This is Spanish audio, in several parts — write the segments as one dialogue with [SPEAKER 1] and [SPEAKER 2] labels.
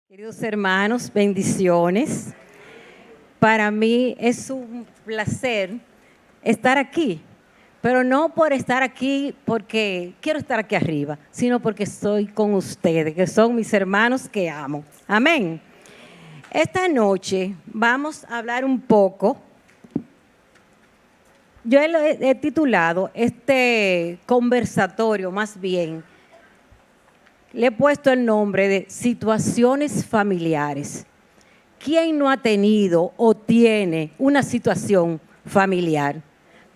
[SPEAKER 1] Queridos hermanos, bendiciones. Para mí es un placer estar aquí, pero no por estar aquí porque quiero estar aquí arriba, sino porque estoy con ustedes, que son mis hermanos que amo. Amén. Esta noche vamos a hablar un poco. Yo he titulado este conversatorio, más bien, le he puesto el nombre de situaciones familiares. ¿Quién no ha tenido o tiene una situación familiar?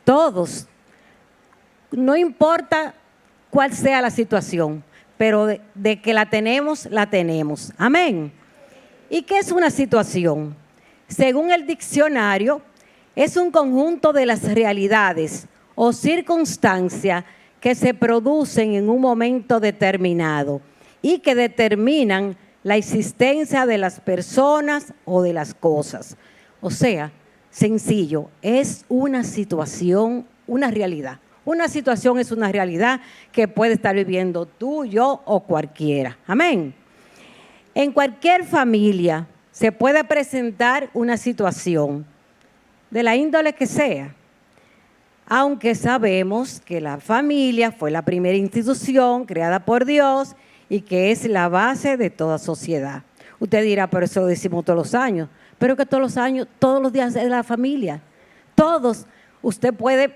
[SPEAKER 1] Todos. No importa cuál sea la situación, pero de que la tenemos, la tenemos. Amén. ¿Y qué es una situación? Según el diccionario, es un conjunto de las realidades o circunstancias que se producen en un momento determinado y que determinan la existencia de las personas o de las cosas. O sea, sencillo, es una situación, una realidad. Una situación es una realidad que puede estar viviendo tú, yo o cualquiera. Amén. En cualquier familia se puede presentar una situación, de la índole que sea. Aunque sabemos que la familia fue la primera institución creada por Dios y que es la base de toda sociedad. Usted dirá, pero eso lo decimos todos los años. Pero que todos los años, todos los días es la familia. Todos. Usted puede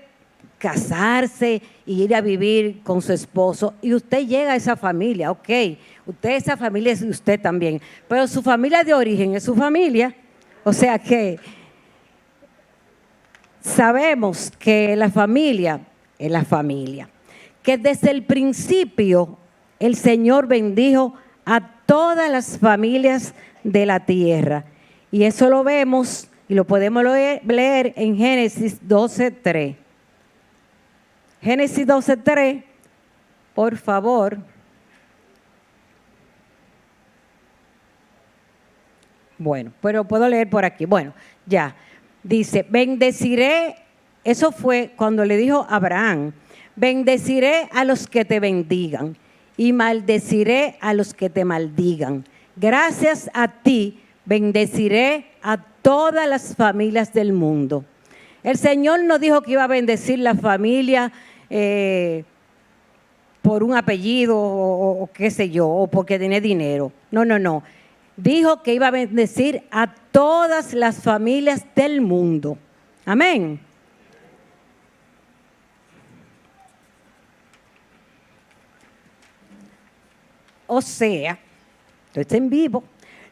[SPEAKER 1] casarse y ir a vivir con su esposo y usted llega a esa familia, ok. Usted, esa familia es de usted también. Pero su familia de origen es su familia. O sea que sabemos que la familia es la familia, que desde el principio el Señor bendijo a todas las familias de la tierra. Y eso lo vemos y lo podemos leer en Génesis 12:3. Génesis 12:3, por favor. Bueno, pero puedo leer por aquí. Bueno, ya. Dice, bendeciré, eso fue cuando le dijo a Abraham, bendeciré a los que te bendigan y maldeciré a los que te maldigan. Gracias a ti bendeciré a todas las familias del mundo. El Señor no dijo que iba a bendecir la familia por un apellido o qué sé yo, o porque tiene dinero. No, no, no. Dijo que iba a bendecir a todas las familias del mundo. Amén. O sea, esto está en vivo.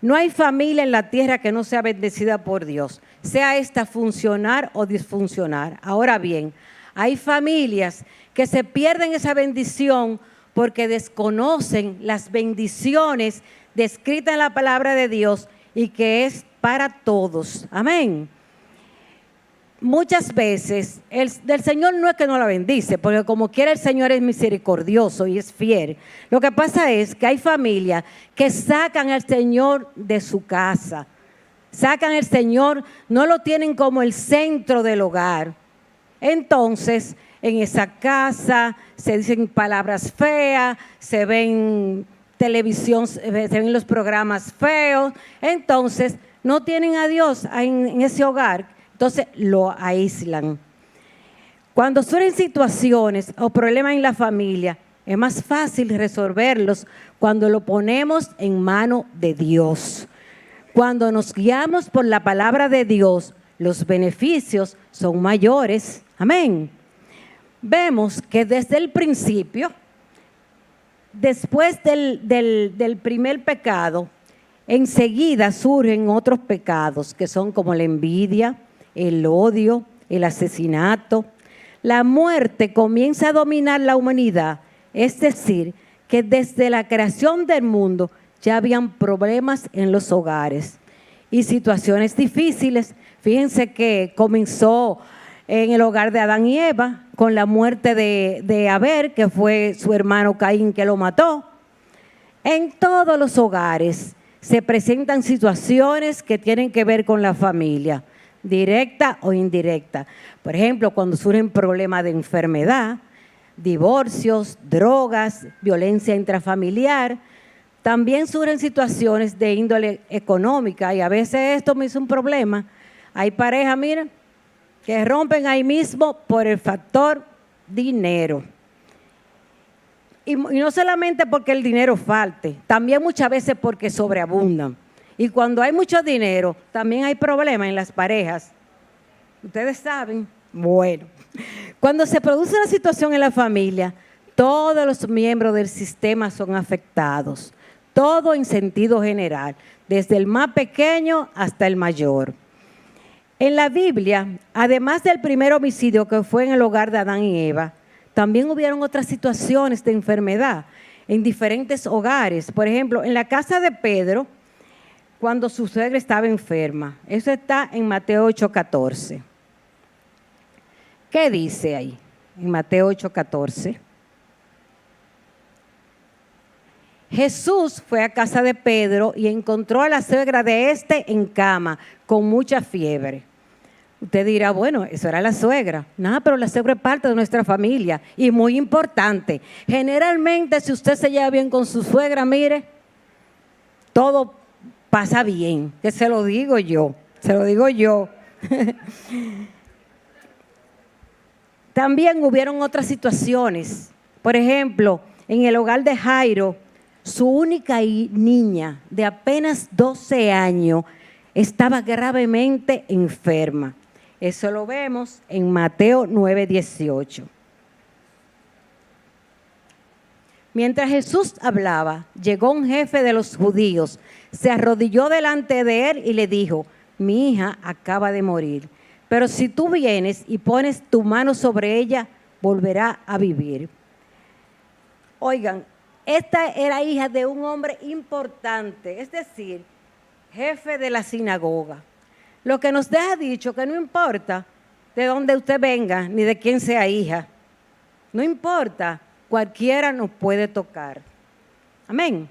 [SPEAKER 1] No hay familia en la tierra que no sea bendecida por Dios, sea esta funcionar o disfuncionar. Ahora bien, hay familias que se pierden esa bendición porque desconocen las bendiciones descritas en la palabra de Dios y que es para todos. Amén. Muchas veces del Señor no es que no la bendice, porque como quiera el Señor es misericordioso y es fiel. Lo que pasa es que hay familias que sacan al Señor de su casa, sacan al Señor, no lo tienen como el centro del hogar. Entonces, en esa casa se dicen palabras feas, se ven televisión, se ven los programas feos, entonces no tienen a Dios en ese hogar. Entonces lo aíslan. Cuando surgen situaciones o problemas en la familia, es más fácil resolverlos cuando lo ponemos en manos de Dios. Cuando nos guiamos por la palabra de Dios, los beneficios son mayores. Amén. Vemos que desde el principio, después del primer pecado, enseguida surgen otros pecados que son como la envidia, el odio, el asesinato. La muerte comienza a dominar la humanidad, es decir, que desde la creación del mundo ya habían problemas en los hogares y situaciones difíciles. Fíjense que comenzó en el hogar de Adán y Eva con la muerte de Abel, que fue su hermano Caín que lo mató. En todos los hogares se presentan situaciones que tienen que ver con la familia, directa o indirecta. Por ejemplo, cuando surgen problemas de enfermedad, divorcios, drogas, violencia intrafamiliar, También surgen situaciones de índole económica y a veces esto me es un problema. Hay parejas, miren, que rompen ahí mismo por el factor dinero. Y no solamente porque el dinero falte, también muchas veces porque sobreabundan. Y cuando hay mucho dinero, también hay problemas en las parejas. Ustedes saben, bueno, cuando se produce una situación en la familia, todos los miembros del sistema son afectados, todo en sentido general, desde el más pequeño hasta el mayor. En la Biblia, además del primer homicidio que fue en el hogar de Adán y Eva, también hubieron otras situaciones de enfermedad en diferentes hogares. Por ejemplo, en la casa de Pedro, cuando su suegra estaba enferma. Eso está en Mateo 8:14. ¿Qué dice ahí? En Mateo 8:14. Jesús fue a casa de Pedro y encontró a la suegra de este en cama, con mucha fiebre. Usted dirá, bueno, eso era la suegra. No, pero la suegra es parte de nuestra familia y muy importante. Generalmente, si usted se lleva bien con su suegra, mire, todo pasa bien, que se lo digo yo. También hubieron otras situaciones. Por ejemplo, en el hogar de Jairo, su única niña de apenas 12 años estaba gravemente enferma. Eso lo vemos en Mateo 9:18. Mientras Jesús hablaba, llegó un jefe de los judíos, se arrodilló delante de él y le dijo: mi hija acaba de morir, pero si tú vienes y pones tu mano sobre ella, volverá a vivir. Oigan, esta era hija de un hombre importante, es decir, jefe de la sinagoga. Lo que nos deja dicho que no importa de dónde usted venga ni de quién sea hija, no importa, cualquiera nos puede tocar. Amén.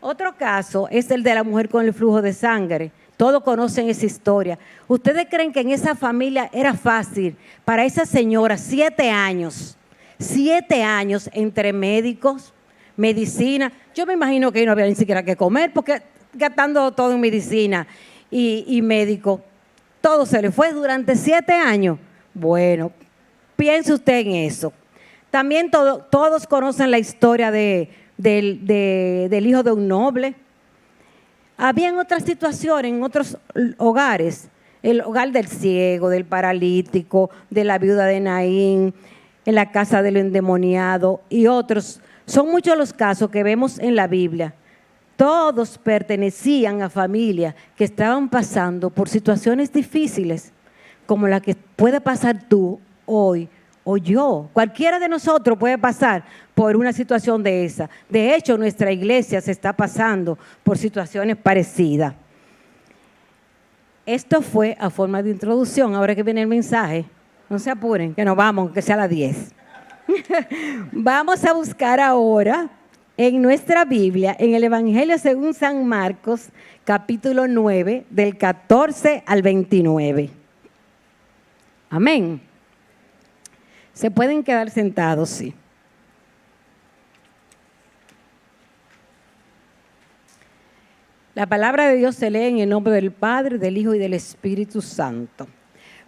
[SPEAKER 1] Otro caso es el de la mujer con el flujo de sangre. Todos conocen esa historia. ¿Ustedes creen que en esa familia era fácil para esa señora? 7 años entre médicos, medicina. Yo me imagino que no había ni siquiera que comer porque gastando todo en medicina y médico, todo se le fue durante 7 años. Bueno, piense usted en eso. También todos conocen la historia del hijo de un noble. Habían otras situaciones en otros hogares, el hogar del ciego, del paralítico, de la viuda de Naín, en la casa del endemoniado y otros. Son muchos los casos que vemos en la Biblia. Todos pertenecían a familias que estaban pasando por situaciones difíciles, como la que puede pasar tú hoy o yo. Cualquiera de nosotros puede pasar por una situación de esa. De hecho, nuestra iglesia se está pasando por situaciones parecidas. Esto fue a forma de introducción. Ahora que viene el mensaje, no se apuren, que nos vamos, que sea a las 10. Vamos a buscar ahora en nuestra Biblia, en el Evangelio según San Marcos, capítulo 9, del 14 al 29. Amén. Se pueden quedar sentados, sí. La palabra de Dios se lee en el nombre del Padre, del Hijo y del Espíritu Santo.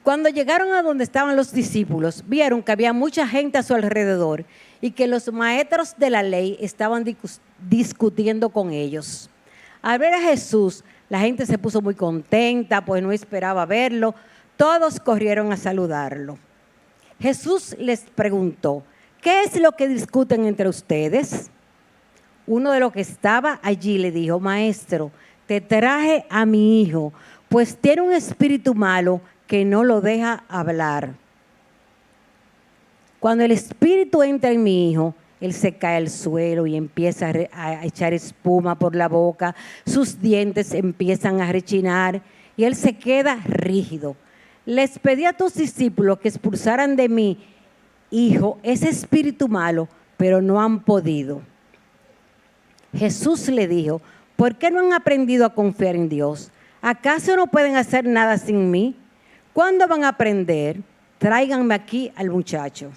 [SPEAKER 1] Cuando llegaron a donde estaban los discípulos, vieron que había mucha gente a su alrededor y que los maestros de la ley estaban discutiendo con ellos. Al ver a Jesús, la gente se puso muy contenta, pues no esperaba verlo. Todos corrieron a saludarlo. Jesús les preguntó: ¿qué es lo que discuten entre ustedes? Uno de los que estaba allí le dijo: Maestro, te traje a mi hijo, pues tiene un espíritu malo que no lo deja hablar. Cuando el espíritu entra en mi hijo, él se cae al suelo y empieza a echar espuma por la boca, sus dientes empiezan a rechinar y él se queda rígido. Les pedí a tus discípulos que expulsaran de mi hijo ese espíritu malo, pero no han podido. Jesús le dijo: ¿por qué no han aprendido a confiar en Dios? ¿Acaso no pueden hacer nada sin mí? ¿Cuándo van a aprender? Tráiganme aquí al muchacho.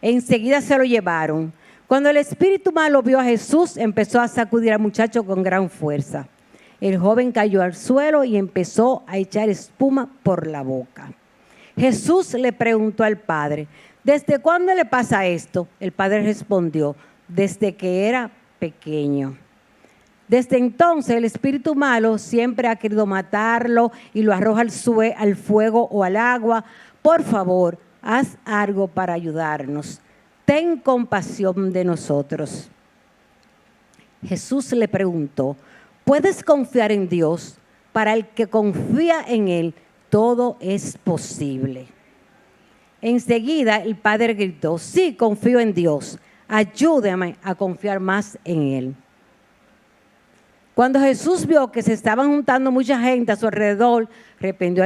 [SPEAKER 1] Enseguida se lo llevaron. Cuando el espíritu malo vio a Jesús, empezó a sacudir al muchacho con gran fuerza. El joven cayó al suelo y empezó a echar espuma por la boca. Jesús le preguntó al padre, ¿desde cuándo le pasa esto? El padre respondió, desde que era pequeño. Desde entonces el espíritu malo siempre ha querido matarlo y lo arroja al fuego o al agua. Por favor, haz algo para ayudarnos. Ten compasión de nosotros. Jesús le preguntó, ¿puedes confiar en Dios? Para el que confía en Él, todo es posible. Enseguida el padre gritó, sí, confío en Dios. Ayúdame a confiar más en Él. Cuando Jesús vio que se estaban juntando mucha gente a su alrededor, reprendió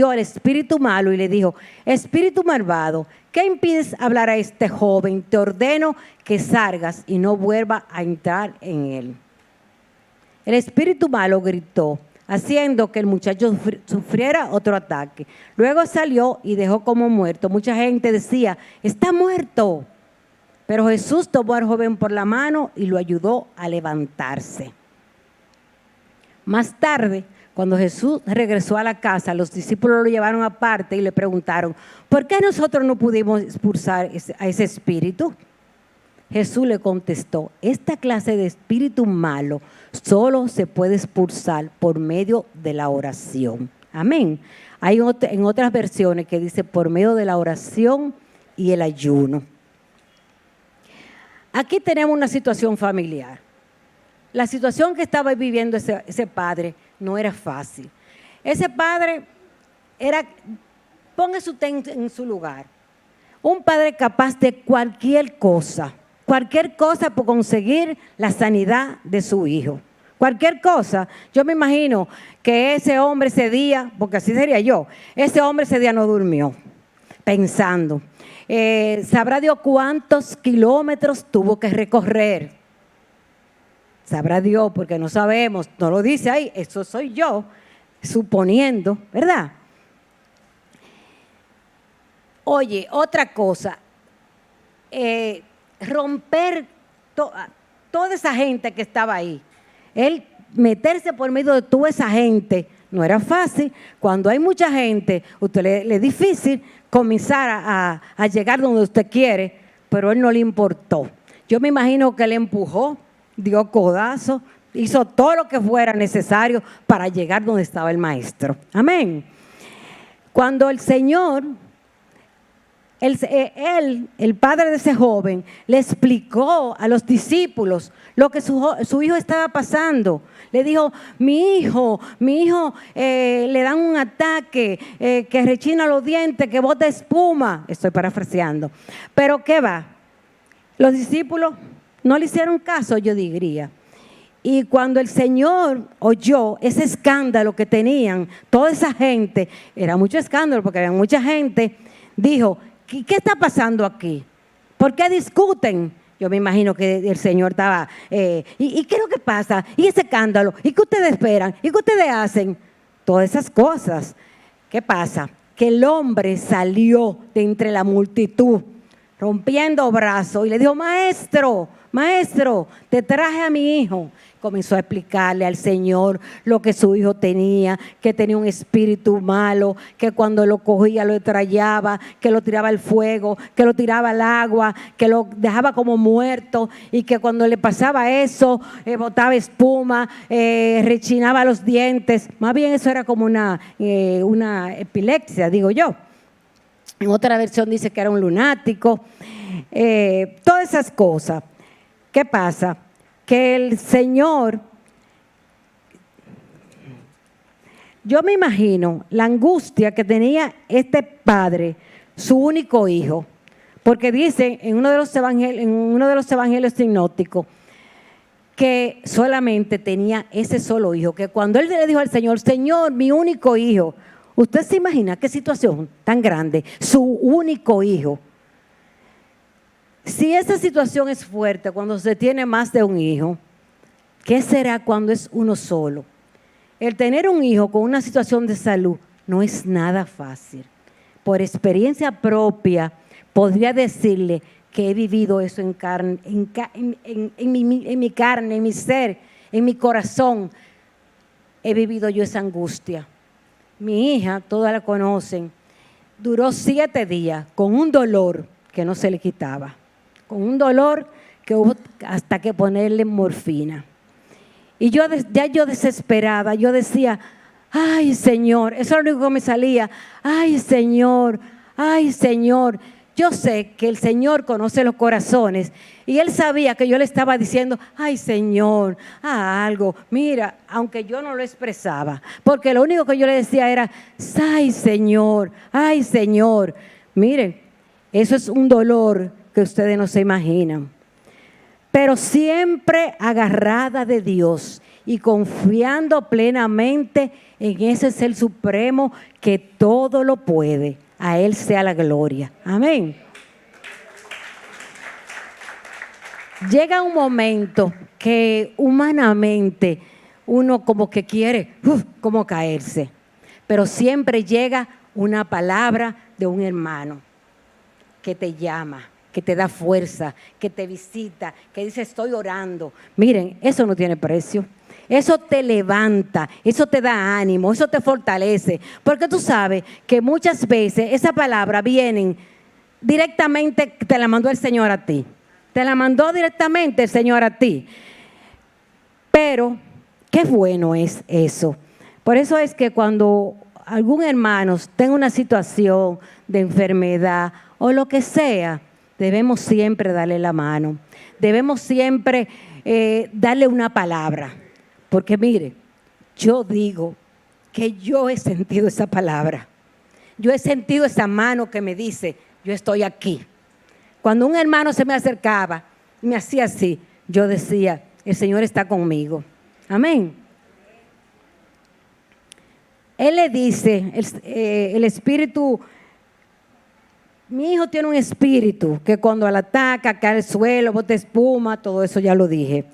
[SPEAKER 1] al espíritu malo y le dijo, espíritu malvado, ¿qué impides hablar a este joven? Te ordeno que salgas y no vuelva a entrar en él. El espíritu malo gritó, haciendo que el muchacho sufriera otro ataque. Luego salió y dejó como muerto. Mucha gente decía, está muerto. Pero Jesús tomó al joven por la mano y lo ayudó a levantarse. Más tarde, cuando Jesús regresó a la casa, los discípulos lo llevaron aparte y le preguntaron, ¿por qué nosotros no pudimos expulsar a ese espíritu? Jesús le contestó, esta clase de espíritu malo solo se puede expulsar por medio de la oración. Amén. Hay en otras versiones que dice por medio de la oración y el ayuno. Aquí tenemos una situación familiar. La situación que estaba viviendo ese padre no era fácil. Ese padre era, póngase usted en su lugar, un padre capaz de cualquier cosa por conseguir la sanidad de su hijo. Cualquier cosa. Yo me imagino que ese hombre ese día, porque así sería yo, ese hombre ese día no durmió pensando. Sabrá Dios cuántos kilómetros tuvo que recorrer. Sabrá Dios, porque no sabemos, no lo dice ahí, eso soy yo, suponiendo, ¿verdad? Oye, otra cosa, romper toda esa gente que estaba ahí. Él meterse por medio de toda esa gente no era fácil. Cuando hay mucha gente, usted le es difícil comenzar a llegar donde usted quiere, pero él no le importó. Yo me imagino que él empujó, dio codazo, hizo todo lo que fuera necesario para llegar donde estaba el maestro. Amén. Cuando el Señor, el padre de ese joven, le explicó a los discípulos lo que su hijo estaba pasando. Le dijo, mi hijo, le dan un ataque, que rechina los dientes, que bota espuma. Estoy parafraseando. Pero ¿qué va? Los discípulos no le hicieron caso, yo diría. Y cuando el Señor oyó ese escándalo que tenían toda esa gente, era mucho escándalo porque había mucha gente, dijo, ¿qué está pasando aquí? ¿Por qué discuten? Yo me imagino que el Señor estaba, ¿y qué es lo que pasa? ¿Y ese escándalo? ¿Y qué ustedes esperan? ¿Y qué ustedes hacen? Todas esas cosas. ¿Qué pasa? Que el hombre salió de entre la multitud, rompiendo brazos, y le dijo, maestro, te traje a mi hijo. Comenzó a explicarle al Señor lo que su hijo tenía, que tenía un espíritu malo, que cuando lo cogía lo extrañaba, que lo tiraba al fuego, que lo tiraba al agua, que lo dejaba como muerto y que cuando le pasaba eso, botaba espuma, rechinaba los dientes. Más bien eso era como una epilepsia, digo yo. En otra versión dice que era un lunático. Todas esas cosas. ¿Qué pasa? Que el Señor, yo me imagino la angustia que tenía este padre, su único hijo, porque dice en uno de los evangelios sinópticos que solamente tenía ese solo hijo, que cuando él le dijo al Señor, Señor, mi único hijo, usted se imagina qué situación tan grande, su único hijo. Si esa situación es fuerte cuando se tiene más de un hijo, ¿qué será cuando es uno solo? El tener un hijo con una situación de salud no es nada fácil. Por experiencia propia, podría decirle que he vivido eso en carne, en mi carne, en mi ser, en mi corazón. He vivido yo esa angustia. Mi hija, todas la conocen, duró 7 días con un dolor que no se le quitaba, con un dolor que hubo hasta que ponerle morfina. Y yo desesperada, yo decía, ay Señor, eso es lo único que me salía, ay Señor, ay Señor. Yo sé que el Señor conoce los corazones y Él sabía que yo le estaba diciendo, ay Señor, haz algo. Mira, aunque yo no lo expresaba, porque lo único que yo le decía era, ay Señor, ay Señor. Miren, eso es un dolor que ustedes no se imaginan. Pero siempre agarrada de Dios y confiando plenamente en ese Ser Supremo que todo lo puede. A Él sea la gloria. Amén. Llega un momento que humanamente uno como que quiere como caerse, pero siempre llega una palabra de un hermano que te llama, que te da fuerza, que te visita, que dice estoy orando. Miren, eso no tiene precio. Eso te levanta, eso te da ánimo, eso te fortalece. Porque tú sabes que muchas veces esa palabra vienen directamente, te la mandó el Señor a ti. Te la mandó directamente el Señor a ti. Pero qué bueno es eso. Por eso es que cuando algún hermano tenga una situación de enfermedad o lo que sea, debemos siempre darle la mano. Debemos siempre darle una palabra. Porque mire, yo digo que yo he sentido esa palabra. Yo he sentido esa mano que me dice, yo estoy aquí. Cuando un hermano se me acercaba y me hacía así, yo decía, el Señor está conmigo. Amén. Él le dice, el espíritu, mi hijo tiene un espíritu que cuando la ataca, cae al suelo, bota espuma, todo eso ya lo dije.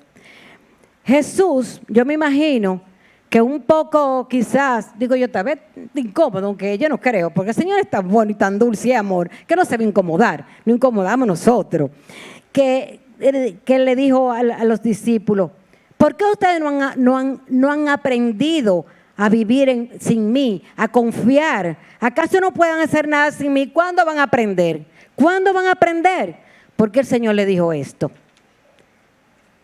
[SPEAKER 1] Jesús, yo me imagino que un poco quizás, digo yo, tal vez incómodo, aunque yo no creo, porque el Señor es tan bueno y tan dulce y amor, que no se va a incomodar, no incomodamos nosotros. Que le dijo a los discípulos, ¿por qué ustedes no han aprendido a vivir sin mí, a confiar? ¿Acaso no pueden hacer nada sin mí? ¿Cuándo van a aprender? ¿Cuándo van a aprender? ¿Por qué el Señor le dijo esto?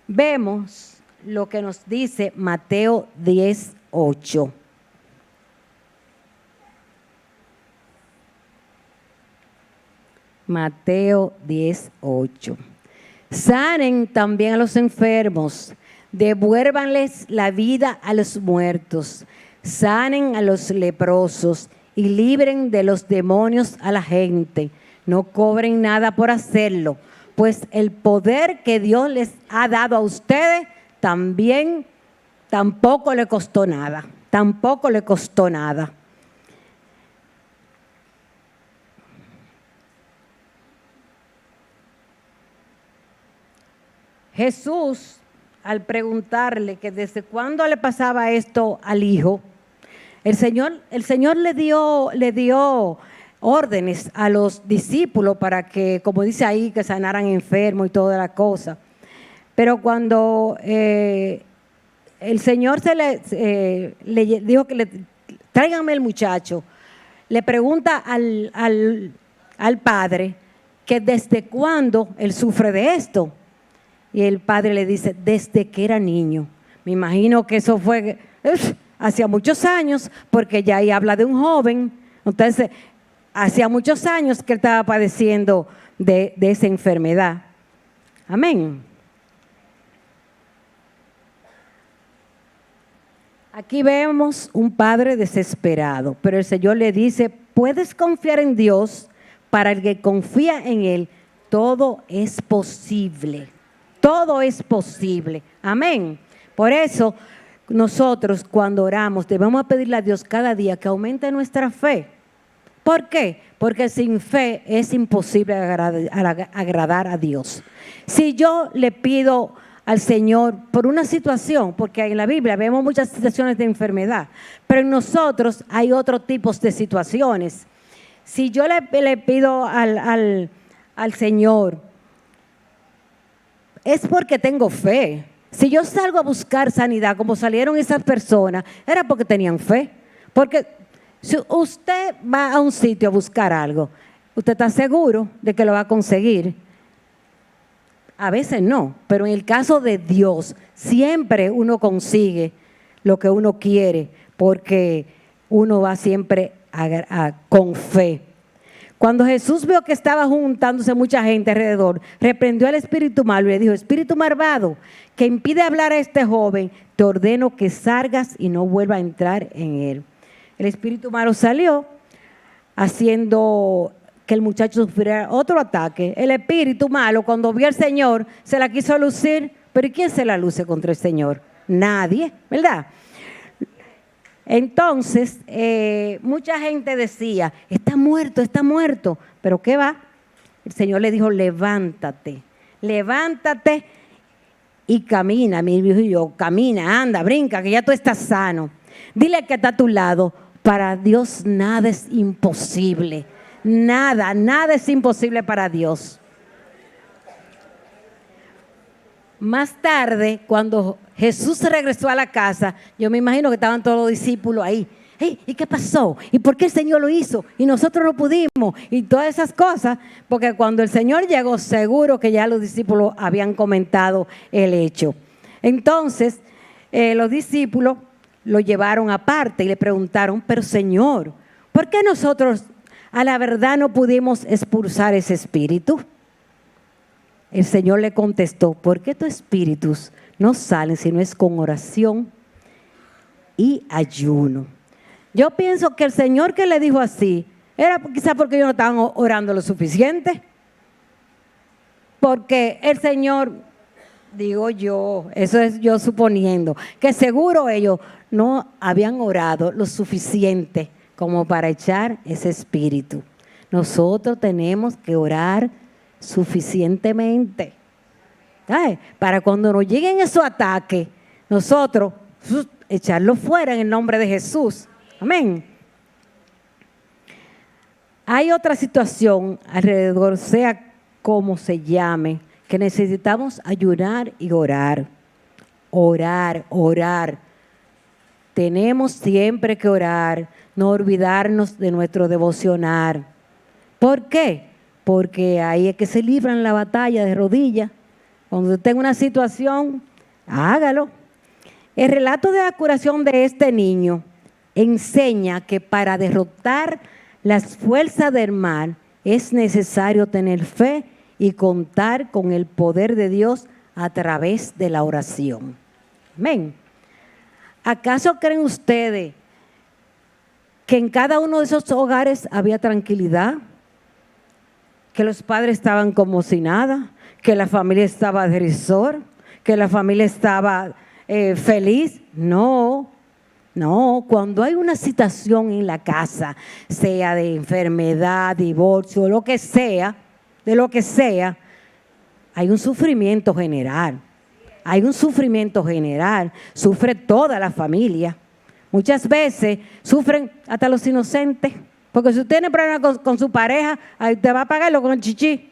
[SPEAKER 1] Vemos lo que nos dice Mateo 10:8. Mateo 10:8. Sanen también a los enfermos, devuélvanles la vida a los muertos, sanen a los leprosos y libren de los demonios a la gente. No cobren nada por hacerlo, pues el poder que Dios les ha dado a ustedes también tampoco le costó nada, tampoco le costó nada. Jesús, al preguntarle que desde cuándo le pasaba esto al hijo, el Señor le dio órdenes a los discípulos para que, como dice ahí, que sanaran enfermos y toda la cosa. Pero cuando el Señor le dijo que tráiganme el muchacho, le pregunta al padre que desde cuándo él sufre de esto. Y el padre le dice, desde que era niño. Me imagino que eso fue hacía muchos años, porque ya ahí habla de un joven. Entonces, hacía muchos años que él estaba padeciendo de esa enfermedad. Amén. Aquí vemos un padre desesperado, pero el Señor le dice, puedes confiar en Dios, para el que confía en Él, todo es posible. Todo es posible. Amén. Por eso, nosotros cuando oramos debemos pedirle a Dios cada día que aumente nuestra fe. ¿Por qué? Porque sin fe es imposible agradar a Dios. Si yo le pido al Señor por una situación, porque en la Biblia vemos muchas situaciones de enfermedad, pero en nosotros hay otros tipos de situaciones. Si yo le pido al Señor es porque tengo fe. Si yo salgo a buscar sanidad, como salieron esas personas, era porque tenían fe. Porque si usted va a un sitio a buscar algo, usted está seguro de que lo va a conseguir. A veces no, pero en el caso de Dios, siempre uno consigue lo que uno quiere, porque uno va siempre con fe. Cuando Jesús vio que estaba juntándose mucha gente alrededor, reprendió al espíritu malo y le dijo: espíritu malvado, que impide hablar a este joven, te ordeno que salgas y no vuelva a entrar en él. El espíritu malo salió, haciendo que el muchacho sufriera otro ataque. El espíritu malo, cuando vio al Señor, se la quiso lucir. ¿Pero ¿y quién se la luce contra el Señor? Nadie, ¿verdad? Entonces, mucha gente decía: está muerto, pero ¿qué va? El Señor le dijo: levántate y camina, mi hijo y yo, camina, anda, brinca, que ya tú estás sano. Dile que está a tu lado: para Dios nada es imposible, nada es imposible para Dios. Más tarde, cuando Jesús regresó a la casa, yo me imagino que estaban todos los discípulos ahí. Hey, ¿y qué pasó? ¿Y por qué el Señor lo hizo? Y nosotros no pudimos. Y todas esas cosas, porque cuando el Señor llegó, seguro que ya los discípulos habían comentado el hecho. Entonces, los discípulos lo llevaron aparte y le preguntaron: pero Señor, ¿por qué nosotros a la verdad no pudimos expulsar ese espíritu? El Señor le contestó: ¿por qué tus espíritus no salen si no es con oración y ayuno? Yo pienso que el Señor que le dijo así, era quizás porque ellos no estaban orando lo suficiente. Porque el Señor, digo yo, eso es yo suponiendo, que seguro ellos no habían orado lo suficiente como para echar ese espíritu. Nosotros tenemos que orar suficientemente, ¿sabes? Para cuando nos lleguen esos ataques, nosotros echarlo fuera en el nombre de Jesús. Amén. Hay otra situación alrededor, sea como se llame, que necesitamos ayunar y orar. Orar. Tenemos siempre que orar, no olvidarnos de nuestro devocionar. ¿Por qué? Porque ahí es que se libran la batalla de rodillas. Cuando usted tenga una situación, hágalo. El relato de la curación de este niño enseña que para derrotar las fuerzas del mal es necesario tener fe y contar con el poder de Dios a través de la oración. Amén. ¿Acaso creen ustedes que en cada uno de esos hogares había tranquilidad? Que los padres estaban como si nada, que la familia estaba de risor, que la familia estaba feliz. No, cuando hay una situación en la casa, sea de enfermedad, divorcio, lo que sea, hay un sufrimiento general. Sufre toda la familia. Muchas veces sufren hasta los inocentes. Porque si usted tiene problemas con su pareja, ahí te va a pagarlo con el chichi,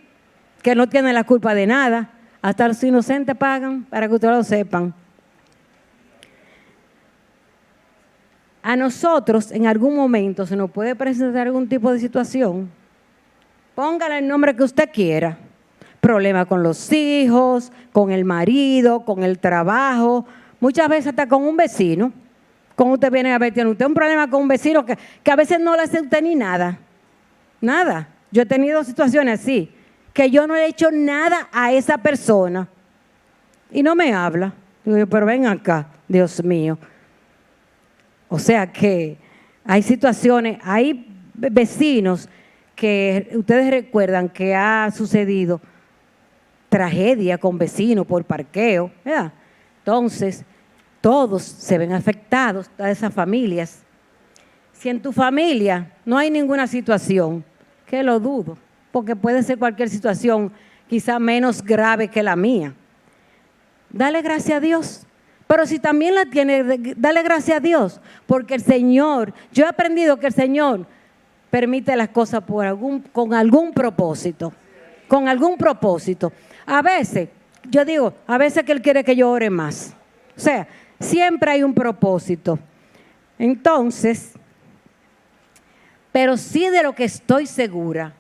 [SPEAKER 1] que no tiene la culpa de nada. Hasta los inocentes pagan, para que ustedes lo sepan. A nosotros en algún momento se nos puede presentar algún tipo de situación. Póngale el nombre que usted quiera. Problema con los hijos, con el marido, con el trabajo. Muchas veces hasta con un vecino. Cuando usted viene a ver, tiene usted un problema con un vecino que a veces no le hace usted ni nada. Nada. Yo he tenido situaciones así, que yo no le he hecho nada a esa persona y no me habla. Digo yo: pero ven acá, Dios mío. O sea que hay situaciones, hay vecinos que ustedes recuerdan que ha sucedido tragedia con vecinos por parqueo, ¿verdad? Entonces, todos se ven afectados, todas esas familias. Si en tu familia no hay ninguna situación, que lo dudo, porque puede ser cualquier situación quizá menos grave que la mía, dale gracias a Dios. Pero si también la tiene, dale gracias a Dios, porque el Señor, yo he aprendido que el Señor permite las cosas con algún propósito. A veces yo digo, a veces que Él quiere que yo ore más. O sea, siempre hay un propósito. Entonces, pero sí de lo que estoy segura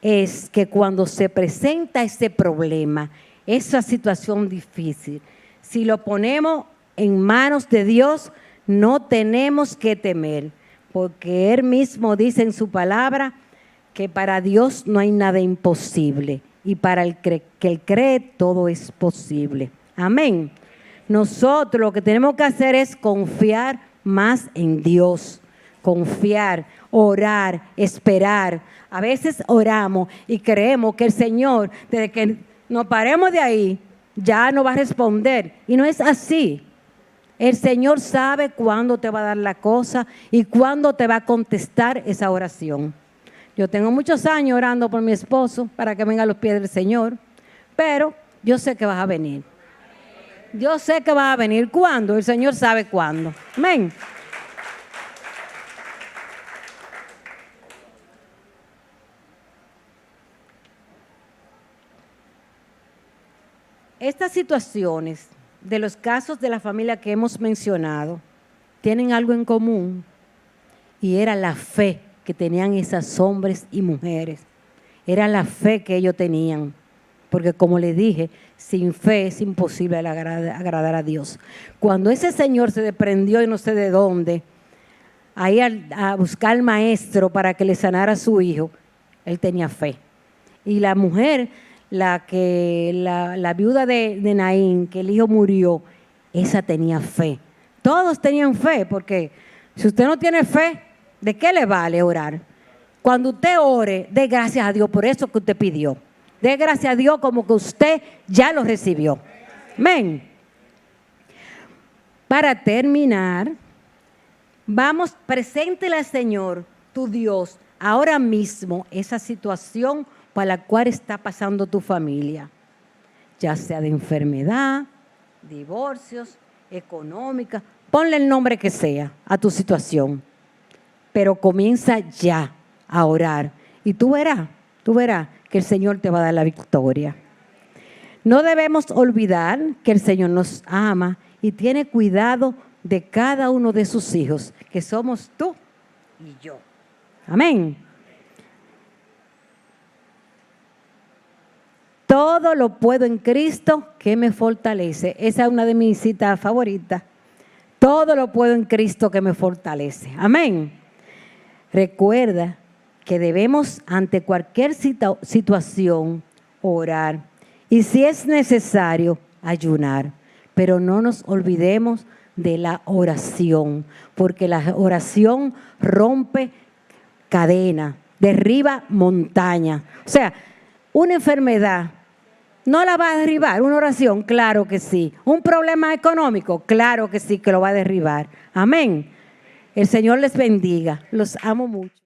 [SPEAKER 1] es que cuando se presenta ese problema, esa situación difícil, si lo ponemos en manos de Dios, no tenemos que temer, porque Él mismo dice en su palabra que para Dios no hay nada imposible y para el que Él cree todo es posible. Amén. Nosotros lo que tenemos que hacer es confiar más en Dios, confiar, orar, esperar. A veces oramos y creemos que el Señor, desde que nos paremos de ahí, ya nos va a responder. Y no es así. El Señor sabe cuándo te va a dar la cosa y cuándo te va a contestar esa oración. Yo tengo muchos años orando por mi esposo para que venga a los pies del Señor, pero yo sé que vas a venir. Yo sé que vas a venir. ¿Cuándo? El Señor sabe cuándo. Amén. Estas situaciones de los casos de la familia que hemos mencionado tienen algo en común y era la fe que tenían esos hombres y mujeres. Era la fe que ellos tenían, porque como les dije, sin fe es imposible agradar a Dios. Cuando ese señor se desprendió y no sé de dónde, ahí a buscar al maestro para que le sanara a su hijo, él tenía fe. Y la mujer, la viuda de Naín, que el hijo murió, esa tenía fe. Todos tenían fe, porque si usted no tiene fe, ¿de qué le vale orar? Cuando usted ore, dé gracias a Dios por eso que usted pidió. Dé gracias a Dios como que usted ya lo recibió. Amén. Para terminar, preséntele al Señor, tu Dios, ahora mismo esa situación por la cual está pasando tu familia, ya sea de enfermedad, divorcios, económica, ponle el nombre que sea a tu situación, pero comienza ya a orar y tú verás que el Señor te va a dar la victoria. No debemos olvidar que el Señor nos ama y tiene cuidado de cada uno de sus hijos, que somos tú y yo. Amén. Todo lo puedo en Cristo que me fortalece. Esa es una de mis citas favoritas. Todo lo puedo en Cristo que me fortalece. Amén. Recuerda que debemos ante cualquier situación orar y si es necesario ayunar. Pero no nos olvidemos de la oración, porque la oración rompe cadena, derriba montaña. O sea, una enfermedad no la va a derribar, una oración, claro que sí. Un problema económico, claro que sí que lo va a derribar. Amén. El Señor les bendiga. Los amo mucho.